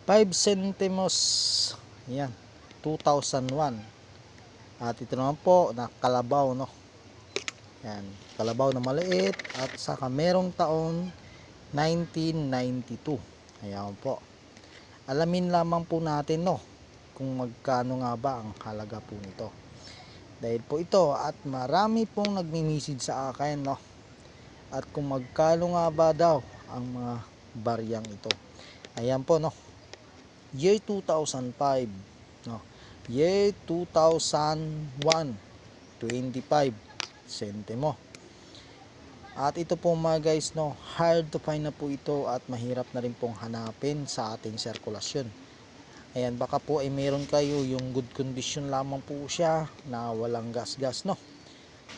5 centimos. Yan, 2001. At ito naman po na kalabaw, no. Yan, kalabaw na maliit at saka merong taon 1992. Ayan po. Alamin lamang po natin, no, kung magkano nga ba ang halaga po nito. Dahil po ito at marami pong nagmi-message sa akin, no. At kung magkano nga ba daw ang mga baryang ito. Ayan po, no. Year 2005, no. Year 2001, 25 sentimo. At ito po mga guys, no, hard to find na po ito at mahirap na rin pong hanapin sa ating sirkulasyon. Ayan, baka po ay meron kayo yung good condition lamang po siya na walang gas-gas, no.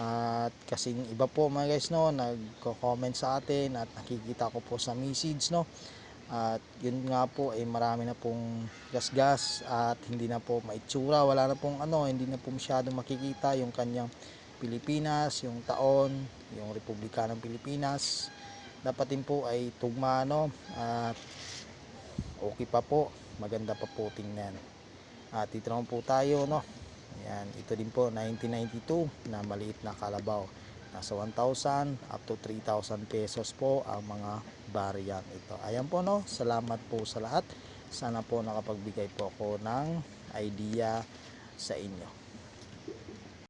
At kasing iba po mga guys, no, nagko-comment sa atin at nakikita ko po sa message, no. At yun nga po ay marami na pong gas-gas at hindi na po maitsura, wala na pong hindi na po masyadong makikita yung kanyang Pilipinas, yung taon, yung Republika ng Pilipinas. Dapat din po ay tugma, no, at okay pa po, maganda pa po tingnan. At ito naman po tayo, no. Ayan, ito din po 1992 na maliit na kalabaw. Nasa 1,000 up to 3,000 pesos po ang mga barya ito. Ayan po, no. Salamat po sa lahat. Sana po nakapagbigay po ako ng idea sa inyo.